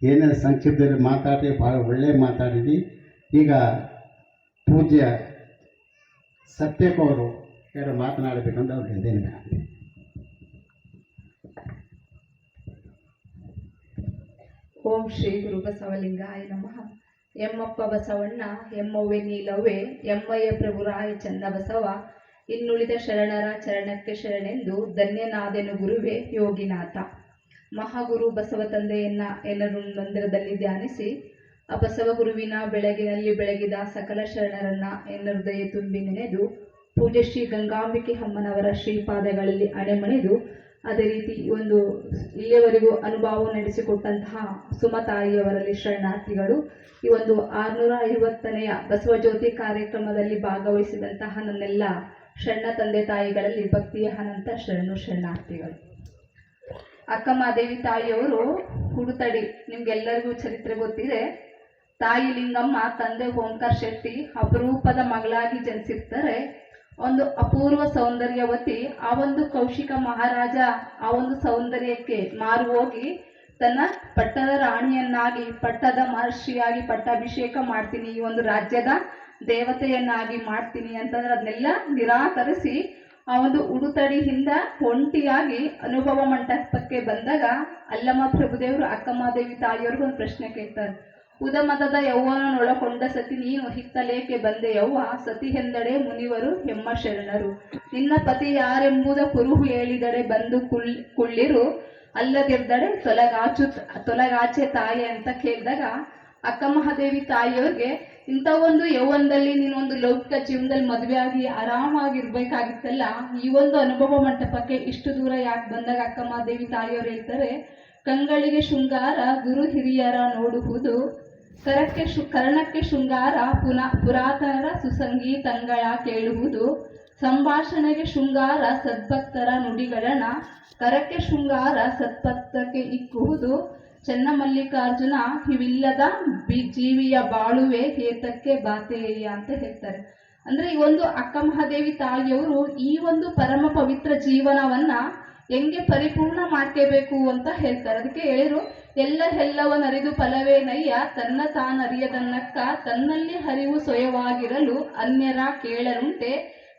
ಏನೇ ಸಂಕ್ಷಿಪ್ತದಲ್ಲಿ ಮಾತಾಡಿ ಭಾಳ ಒಳ್ಳೆಯ ಮಾತಾಡಿದಿ. ಈಗ ಪೂಜ್ಯ ಸತ್ಯಕ್ಕೆ ಅವರು ಎರಡು ಮಾತನಾಡಬೇಕಂತ ಅವ್ರು ಹೇಳಿದ್ದೇನೆ. ಓಂ ಶ್ರೀ ಗುರು ಬಸವಲಿಂಗಾಯ ನಮಃ. ಎಮ್ಮಪ್ಪ ಬಸವಣ್ಣ ಎಮ್ಮವ್ವೆ ನೀಲವ್ವೆ ಎಮ್ಮಯ್ಯ ಪ್ರಭುರಾಯ ಚಂದ ಬಸವ ಇನ್ನುಳಿದ ಶರಣರ ಚರಣಕ್ಕೆ ಶರಣೆಂದು ಧನ್ಯನಾದೆನು ಗುರುವೆ ಯೋಗಿನಾಥ. ಮಹಾಗುರು ಬಸವ ತಂದೆಯನ್ನ ಎಲ್ಲರೂ ಮಂದಿರದಲ್ಲಿ ಧ್ಯಾನಿಸಿ ಆ ಬಸವ ಗುರುವಿನ ಬೆಳಗಿನಲ್ಲಿ ಬೆಳಗಿದ ಸಕಲ ಶರಣರನ್ನ ಎನ್ನ ಹೃದಯ ತುಂಬಿ ನೆನೆದು ಪೂಜ್ಯ ಶ್ರೀ ಗಂಗಾಂಬಿಕೆ ಅಮ್ಮನವರ ಶ್ರೀಪಾದಗಳಲ್ಲಿ ಅಣೆಮಣಿದು ಅದೇ ರೀತಿ ಈ ಒಂದು ಇಲ್ಲಿಯವರೆಗೂ ಅನುಭವ ನಡೆಸಿಕೊಟ್ಟಂತಹ ಸುಮತಾಯಿಯವರಲ್ಲಿ ಶರಣಾರ್ಥಿಗಳು. ಈ ಒಂದು 650ನೆಯ ಬಸವ ಜ್ಯೋತಿ ಕಾರ್ಯಕ್ರಮದಲ್ಲಿ ಭಾಗವಹಿಸಿದಂತಹ ನನ್ನೆಲ್ಲ ಶರಣ ತಂದೆ ತಾಯಿಗಳಲ್ಲಿ ಭಕ್ತಿಯ ಅನಂತ ಶರಣಾರ್ಥಿಗಳು. ಅಕ್ಕ ಮಾದೇವಿ ತಾಯಿಯವರು ಹುಡುತಡಿ, ನಿಮ್ಗೆಲ್ಲರಿಗೂ ಚರಿತ್ರೆ ಗೊತ್ತಿದೆ. ತಾಯಿ ಲಿಂಗಮ್ಮ, ತಂದೆ ಓಂಕಾರ್ ಶೆಟ್ಟಿ ಅಪರೂಪದ ಮಗಳಾಗಿ ಜನಿಸಿರ್ತಾರೆ. ಒಂದು ಅಪೂರ್ವ ಸೌಂದರ್ಯವತಿ. ಆ ಒಂದು ಕೌಶಿಕ ಮಹಾರಾಜ ಆ ಒಂದು ಸೌಂದರ್ಯಕ್ಕೆ ಮಾರು ಹೋಗಿ ತನ್ನ ಪಟ್ಟದ ರಾಣಿಯನ್ನಾಗಿ, ಪಟ್ಟದ ಮಹರ್ಷಿಯಾಗಿ ಪಟ್ಟಾಭಿಷೇಕ ಮಾಡ್ತೀನಿ, ಈ ಒಂದು ರಾಜ್ಯದ ದೇವತೆಯನ್ನಾಗಿ ಮಾಡ್ತೀನಿ ಅಂತಂದ್ರೆ ಅದನ್ನೆಲ್ಲ ನಿರಾಕರಿಸಿ ಆ ಒಂದು ಉಡುತಡಿಯಿಂದ ಒಂಟಿಯಾಗಿ ಅನುಭವ ಮಂಟಪಕ್ಕೆ ಬಂದಾಗ ಅಲ್ಲಮ್ಮ ಪ್ರಭುದೇವರು ಅಕ್ಕಮಹಾದೇವಿ ತಾಯಿಯವ್ರಿಗೆ ಒಂದು ಪ್ರಶ್ನೆ ಕೇಳ್ತಾರೆ. ಉದಮದದ ಯೌವನನೊಳಗೊಂಡ ಸತಿ ನೀನು ಹಿತ್ತಲೇಕೆ ಬಂದೆ ಯವ್ವ, ಸತಿ ಎಂದಡೆ ಮುನಿವರು ಹೆಮ್ಮ ಶರಣರು, ನಿನ್ನ ಪತಿ ಯಾರೆಂಬುದ ಕುರುಹು ಹೇಳಿದಡೆ ಬಂದು ಕುಳ್ಳಿರು, ಅಲ್ಲದಿರ್ದಡೆ ತೊಲಗಾಚೆ ತಾಯಿ ಅಂತ ಕೇಳಿದಾಗ ಅಕ್ಕ ಮಹಾದೇವಿ ತಾಯಿಯವ್ರಿಗೆ ಇಂಥ ಒಂದು ಯೌವನದಲ್ಲಿ ನೀನೊಂದು ಲೌಕಿಕ ಜೀವನದಲ್ಲಿ ಮದುವೆ ಆಗಿ ಆರಾಮಾಗಿರ್ಬೇಕಾಗಿತ್ತಲ್ಲ, ಈ ಒಂದು ಅನುಭವ ಮಂಟಪಕ್ಕೆ ಇಷ್ಟು ದೂರ ಯಾಕೆ ಬಂದಾಗ ಅಕ್ಕ ಮಹಾದೇವಿ ತಾಯಿಯವ್ರು ಹೇಳ್ತಾರೆ, ಕಂಗಳಿಗೆ ಶೃಂಗಾರ ಗುರು ಹಿರಿಯರ ನೋಡುವುದು, ಕರ್ಣಕ್ಕೆ ಶೃಂಗಾರ ಪುರಾತನರ ಸುಸಂಗೀತಂಗಳ ಕೇಳುವುದು, ಸಂಭಾಷಣೆಗೆ ಶೃಂಗಾರ ಸದ್ಭಕ್ತರ ನುಡಿಗಳನ್ನ, ಕರಕ್ಕೆ ಶೃಂಗಾರ ಸತ್ಪಥಕ್ಕೆ ಇಕ್ಕುವುದು, ಚನ್ನಮಲ್ಲಿಕಾರ್ಜುನ ಇವಿಲ್ಲದ ಜೀವಿಯ ಬಾಳುವೆ ಏತಕ್ಕೆ ಬಾತೆಯ ಅಂತ ಹೇಳ್ತಾರೆ. ಅಂದ್ರೆ ಈ ಒಂದು ಅಕ್ಕ ಮಹಾದೇವಿ ತಾಯಿಯವರು ಈ ಒಂದು ಪರಮ ಪವಿತ್ರ ಜೀವನವನ್ನ ಹೆಂಗೆ ಪರಿಪೂರ್ಣ ಮಾಡ್ಕೋಬೇಕು ಅಂತ ಹೇಳ್ತಾರೆ. ಅದಕ್ಕೆ ಹೇಳಿರು, ಎಲ್ಲವನ್ನರಿದು ಫಲವೇನಯ್ಯ, ತನ್ನ ತಾನರಿಯದನ್ನಕ್ಕ, ತನ್ನಲ್ಲಿ ಹರಿವು ಸ್ವಯವಾಗಿರಲು ಅನ್ಯರ ಕೇಳರುಂಟೆ,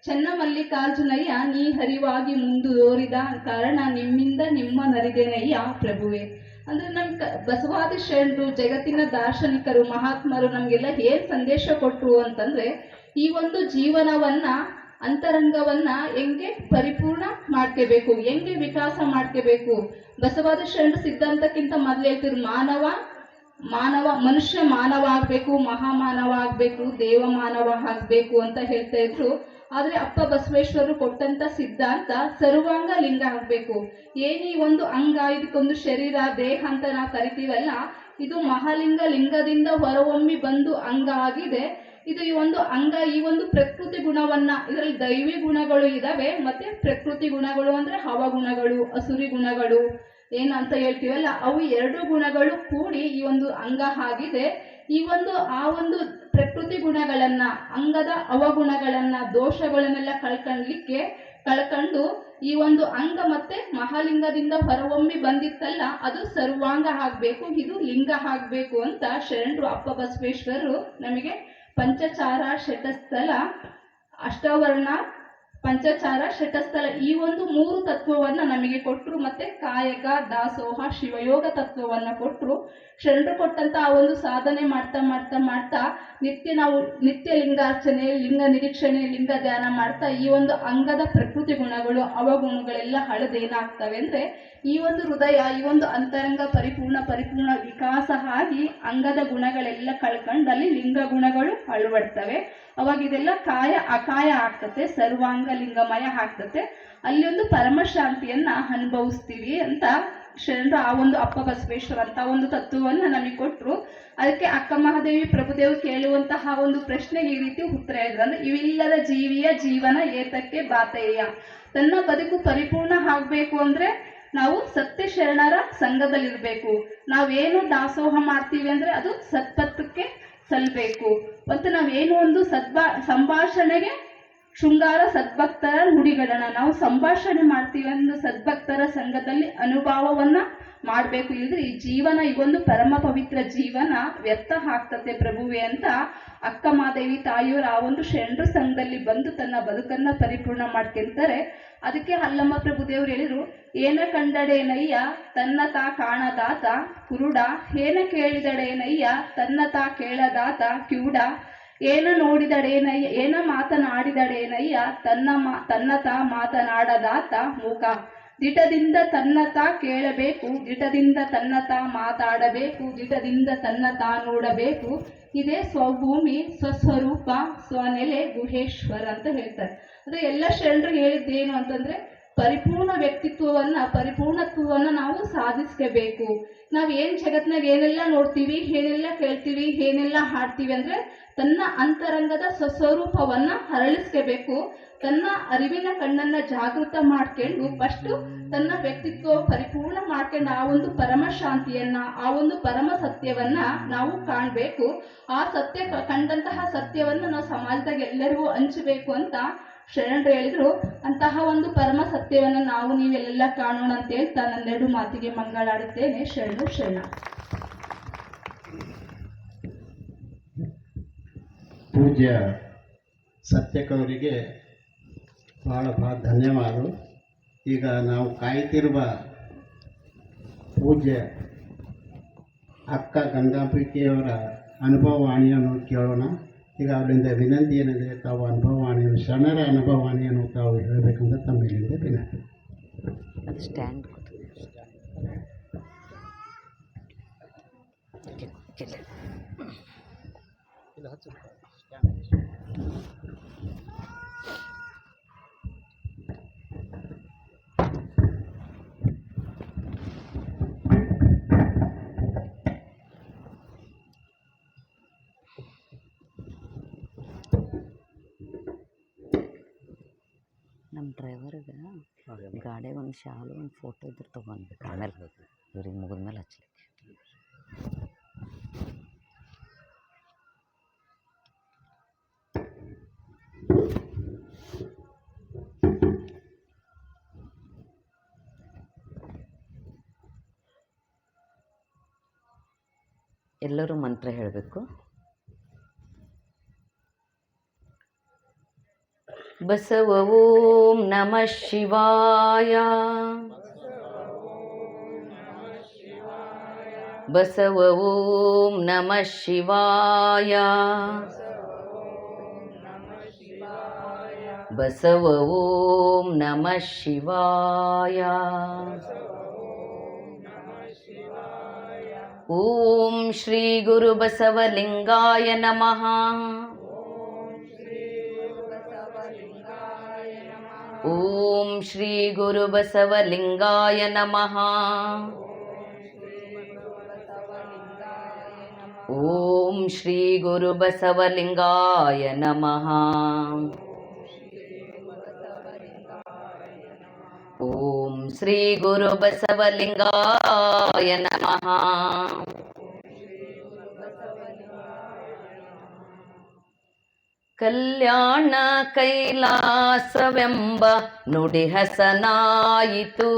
ಚನ್ನಮಲ್ಲಿಕಾರ್ಜುನಯ್ಯ ನೀ ಹರಿವಾಗಿ ಮುಂದುವರಿದ ಕಾರಣ ನಿಮ್ಮಿಂದ ನಿಮ್ಮ ನರಿದೇನಯ್ಯ ಪ್ರಭುವೆ. ಅಂದ್ರೆ ನಮ್ ಬಸವಾದಿ ಶರಣರು, ಜಗತ್ತಿನ ದಾರ್ಶನಿಕರು, ಮಹಾತ್ಮರು ನಮ್ಗೆಲ್ಲ ಏನ್ ಸಂದೇಶ ಕೊಟ್ರು ಅಂತಂದ್ರೆ, ಈ ಒಂದು ಜೀವನವನ್ನ ಅಂತರಂಗವನ್ನ ಹೆಂಗೆ ಪರಿಪೂರ್ಣ ಮಾಡ್ಕೋಬೇಕು, ಹೆಂಗೆ ವಿಕಾಸ ಮಾಡ್ಕೋಬೇಕು. ಬಸವಾದಿ ಶರಣರು ಸಿದ್ಧಾಂತಕ್ಕಿಂತ ಮೊದಲು ಹೇಳ್ತಿದ್ರು, ಮನುಷ್ಯ ಮಾನವ ಆಗ್ಬೇಕು, ಮಹಾಮಾನವ ಆಗ್ಬೇಕು, ದೇವ ಮಾನವ ಆಗ್ಬೇಕು ಅಂತ ಹೇಳ್ತಾ ಇದ್ರು. ಆದ್ರೆ ಅಪ್ಪ ಬಸವೇಶ್ವರರು ಕೊಟ್ಟಂತ ಸಿದ್ಧಾಂತ ಸರ್ವಾಂಗ ಲಿಂಗ ಆಗ್ಬೇಕು. ಏನಿ ಒಂದು ಅಂಗ, ಇದಕ್ಕೊಂದು ಶರೀರ ದೇಹ ಅಂತ ನಾವು ಕರಿತೀವಲ್ಲ, ಇದು ಮಹಾಲಿಂಗ ಲಿಂಗದಿಂದ ಹೊರಹೊಮ್ಮಿ ಬಂದು ಅಂಗ ಆಗಿದೆ. ಇದು ಈ ಒಂದು ಅಂಗ, ಈ ಒಂದು ಪ್ರಕೃತಿ ಗುಣವನ್ನ, ಇದರಲ್ಲಿ ದೈವಿ ಗುಣಗಳು ಇದಾವೆ, ಮತ್ತೆ ಪ್ರಕೃತಿ ಗುಣಗಳು ಅಂದ್ರೆ ಹವಗುಣಗಳು, ಅಸುರಿ ಗುಣಗಳು ಏನಂತ ಹೇಳ್ತೀವಲ್ಲ, ಅವು ಎರಡು ಗುಣಗಳು ಕೂಡಿ ಈ ಒಂದು ಅಂಗ ಆಗಿದೆ. ಈ ಒಂದು ಆ ಒಂದು ಪ್ರಕೃತಿ ಗುಣಗಳನ್ನ, ಅಂಗದ ಅವಗುಣಗಳನ್ನ, ದೋಷಗಳನ್ನೆಲ್ಲ ಕಳ್ಕೊಂಡು ಈ ಒಂದು ಅಂಗ ಮತ್ತೆ ಮಹಾಲಿಂಗದಿಂದ ಹೊರಹೊಮ್ಮಿ ಬಂದಿತ್ತಲ್ಲ, ಅದು ಸರ್ವಾಂಗ ಆಗ್ಬೇಕು, ಇದು ಲಿಂಗ ಆಗ್ಬೇಕು ಅಂತ ಶರಣರು ಅಪ್ಪ ಬಸವೇಶ್ವರರು ನಮಗೆ ಪಂಚಚಾರ ಶತಸ್ಥಲ, ಅಷ್ಟವರ್ಣ, ಪಂಚಚಾರ ಶತಸ್ಥಲ ಈ ಒಂದು 3 ತತ್ವವನ್ನ ನಮಗೆ ಕೊಟ್ಟರು. ಮತ್ತೆ ಕಾಯಕ, ದಾಸೋಹ, ಶಿವಯೋಗ ತತ್ವವನ್ನ ಕೊಟ್ಟರು. ಶರಣರು ಕೊಟ್ಟಂತ ಆ ಒಂದು ಸಾಧನೆ ಮಾಡ್ತಾ ನಿತ್ಯ ಲಿಂಗಾರ್ಚನೆ, ಲಿಂಗ ನಿರೀಕ್ಷಣೆ, ಲಿಂಗ ಧ್ಯಾನ ಮಾಡ್ತಾ ಈ ಒಂದು ಅಂಗದ ಪ್ರಕೃತಿ ಗುಣಗಳು, ಅವಗುಣಗಳೆಲ್ಲ ಹಳದೇನಾಗ್ತವೆ ಅಂದ್ರೆ, ಈ ಒಂದು ಹೃದಯ, ಈ ಒಂದು ಅಂತರಂಗ ಪರಿಪೂರ್ಣ ವಿಕಾಸ ಆಗಿ ಅಂಗದ ಗುಣಗಳೆಲ್ಲ ಕಳ್ಕೊಂಡು ಅಲ್ಲಿ ಲಿಂಗ ಗುಣಗಳು ಅಳವಡ್ತವೆ. ಅವಾಗ ಇದೆಲ್ಲ ಕಾಯ ಅಕಾಯ ಆಗ್ತತೆ, ಸರ್ವಾಂಗ ಲಿಂಗಮಯ ಆಗ್ತತೆ. ಅಲ್ಲಿ ಒಂದು ಪರಮಶಾಂತಿಯನ್ನ ಅನುಭವಿಸ್ತೀವಿ ಅಂತ ಶರಣರು ಆ ಒಂದು ಅಪ್ಪ ಬಸವೇಶ್ವರ ಅಂತ ಒಂದು ತತ್ವವನ್ನ ನಮಗೆ ಕೊಟ್ರು. ಅದಕ್ಕೆ ಅಕ್ಕ ಮಹಾದೇವಿ ಪ್ರಭುದೇವ್ ಕೇಳುವಂತಹ ಒಂದು ಪ್ರಶ್ನೆಗೆ ಈ ರೀತಿ ಉತ್ತರ ಹೇಳಿದ್ರು. ಅಂದ್ರೆ ಇವಿಲ್ಲದ ಜೀವಿಯ ಜೀವನ ಏತಕ್ಕೆ ಬಾತೆಯ, ತನ್ನ ಬದುಕು ಪರಿಪೂರ್ಣ ಆಗ್ಬೇಕು ಅಂದ್ರೆ ನಾವು ಸತ್ಯ ಶರಣರ ಸಂಘದಲ್ಲಿರ್ಬೇಕು. ನಾವೇನು ದಾಸೋಹ ಮಾಡ್ತೀವಿ ಅಂದ್ರೆ ಅದು ಸತ್ಪಥಕ್ಕೆ ಸಲ್ಬೇಕು. ಮತ್ತು ನಾವೇನು ಒಂದು ಸಂಭಾಷಣೆಗೆ ಶೃಂಗಾರ ಸದ್ಭಕ್ತರ ನುಡಿಗಳನ್ನ ನಾವು ಸಂಭಾಷಣೆ ಮಾಡ್ತೀವಿ ಅಂದ್ರೆ ಸದ್ಭಕ್ತರ ಸಂಘದಲ್ಲಿ ಅನುಭವವನ್ನ ಮಾಡಬೇಕು. ಇಲ್ಲದ್ರೆ ಈ ಜೀವನ, ಈ ಒಂದು ಪರಮ ಪವಿತ್ರ ಜೀವನ ವ್ಯರ್ಥ ಆಗ್ತತೆ ಪ್ರಭುವೆ ಅಂತ ಅಕ್ಕ ಮಾದೇವಿ ತಾಯಿಯವರು ಆ ಒಂದು ಶರಣರ ಸಂಘದಲ್ಲಿ ಬಂದು ತನ್ನ ಬದುಕನ್ನ ಪರಿಪೂರ್ಣ ಮಾಡ್ಕೊಂತಾರೆ. ಅದಕ್ಕೆ ಅಲ್ಲಮ್ಮ ಪ್ರಭುದೇವರು ಹೇಳಿದ್ರು, ಏನ ಕಂಡಡೇನಯ್ಯ ತನ್ನ ತಾ ಕಾಣದಾತ ಕುರುಡ, ಏನ ಕೇಳಿದಡೇನಯ್ಯ ತನ್ನ ತಾ ಕೇಳದಾತ ಕಿವುಡ, ಏನ ನೋಡಿದಡೇನಯ್ಯ ಏನ ಮಾತನಾಡಿದಡೇನಯ್ಯ ತನ್ನ ತಾ ಮಾತನಾಡದಾತ ಮೂಕ, ದಿಟದಿಂದ ತನ್ನ ತಾ ಕೇಳಬೇಕು, ದಿಟದಿಂದ ತನ್ನ ತಾ ಮಾತಾಡಬೇಕು, ದಿಟದಿಂದ ತನ್ನ ತಾ ನೋಡಬೇಕು, ಇದೇ ಸ್ವಭೂಮಿ ಸ್ವಸ್ವರೂಪ ಸ್ವನೆಲೆ ಗುಹೇಶ್ವರ ಅಂತ ಹೇಳ್ತಾರೆ. ಅಂದ್ರೆ ಎಲ್ಲ ಶರಣರು ಹೇಳಿದ್ದೇನು ಅಂತಂದ್ರೆ, ಪರಿಪೂರ್ಣ ವ್ಯಕ್ತಿತ್ವವನ್ನು ಪರಿಪೂರ್ಣತ್ವವನ್ನು ನಾವು ಸಾಧಿಸ್ಕೋಬೇಕು. ನಾವು ಏನು ಜಗತ್ನಾಗ ಏನೆಲ್ಲ ನೋಡ್ತೀವಿ, ಏನೆಲ್ಲ ಕೇಳ್ತೀವಿ, ಏನೆಲ್ಲ ಹಾಡ್ತೀವಿ ಅಂದರೆ ತನ್ನ ಅಂತರಂಗದ ಸ್ವಸ್ವರೂಪವನ್ನು ಅರಳಿಸ್ಕೋಬೇಕು. ತನ್ನ ಅರಿವಿನ ಕಣ್ಣನ್ನು ಜಾಗೃತ ಮಾಡ್ಕೊಂಡು ಫಸ್ಟು ತನ್ನ ವ್ಯಕ್ತಿತ್ವ ಪರಿಪೂರ್ಣ ಮಾಡ್ಕೊಂಡು ಆ ಒಂದು ಪರಮ ಶಾಂತಿಯನ್ನು, ಆ ಒಂದು ಪರಮ ಸತ್ಯವನ್ನು ನಾವು ಕಾಣಬೇಕು. ಆ ಸತ್ಯ ಕಂಡಂತಹ ಸತ್ಯವನ್ನು ನಾವು ಸಮಾಜದಾಗ ಎಲ್ಲರಿಗೂ ಹಂಚಬೇಕು ಅಂತ ಶರಣರು ಹೇಳಿದ್ರು. ಅಂತಹ ಒಂದು ಪರಮ ಸತ್ಯವನ್ನು ನಾವು ನೀವೆಲ್ಲ ಕಾಣೋಣ ಅಂತ ಹೇಳ್ತಾ ನನ್ನೆರಡು ಮಾತಿಗೆ ಮಂಗಳಾಡುತ್ತೇನೆ. ಶರಣು ಶರಣ. ಪೂಜ್ಯ ಸತ್ಯಕವರಿಗೆ ಭಾಳ ಭಾಳ ಧನ್ಯವಾದ. ಈಗ ನಾವು ಕಾಯ್ತಿರುವ ಪೂಜ್ಯ ಅಕ್ಕ ಗಂಗಾಂಬಿಕೆಯವರ ಅನುಭವವಾಣಿಯನ್ನು ಕೇಳೋಣ. ಈಗ ಅವರಿಂದ ವಿನಂತಿ ಏನೆಂದರೆ ತಾವು ಅನುಭವವಾಣಿಯನ್ನು ಶರಣರ ಅನುಭವವಾಣಿಯನ್ನು ತಾವು ಹೇಳಬೇಕಂತ ತಮ್ಮಿಂದ ವಿನಂತಿ. ಸ್ಟ್ಯಾಂಡ್ ನಮ್ಮ ಡ್ರೈವರ್ಗೆ ಗಾಡಿಗೆ ಒಂದು ಶಾಲು ಒಂದು ಫೋಟೋ ಇದ್ರೆ ತೊಗೊಂಡ್ಬೇಕು. ಆಮೇಲೆ ಇವ್ರಿಗೆ ಮುಗಿದ್ಮೇಲೆ ಹಚ್ಚಲಿಕ್ಕೆ. ಎಲ್ಲರೂ ಮಂತ್ರ ಹೇಳಬೇಕು. ಬಸವ ಓಂ ನಮಃ ಶಿವಾಯ. ಬಸವ ಓಂ ನಮಃ ಶಿವಾಯ. ಬಸವ ಓಂ ನಮಃ ಶಿವಾಯ. ಓಂ ಶ್ರೀ ಗುರು ಬಸವಲಿಂಗಾಯ ನಮಃ. ಓಂ ಶ್ರೀ ಗುರು ಬಸವಲಿಂಗಾಯ ನಮಃ. ಓಂ ಶ್ರೀ ಗುರು ಬಸವಲಿಂಗಾಯ ನಮಃ. ಓಂ ಶ್ರೀ ಗುರು ಬಸವಲಿಂಗಾಯ ನಮಃ. ಕಲ್ಯಾಣ ಕೈಲಾಸವೆಂಬ ನುಡಿ ಹಸನಾಯಿತು.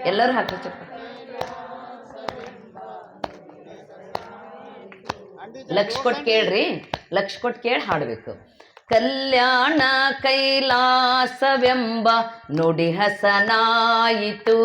ಎಲ್ಲರೂ ಹಾಕಿ ಚಪ್ಪ. ಲಕ್ಷ ಕೊಟ್ಟು ಕೇಳ್ರಿ, ಲಕ್ಷ ಕೊಟ್ಟು ಕೇಳಿ ಹಾಡಬೇಕು. ಕಲ್ಯಾಣ ಕೈಲಾಸವೆಂಬ ನುಡಿ ಹಸನಾಯಿತು.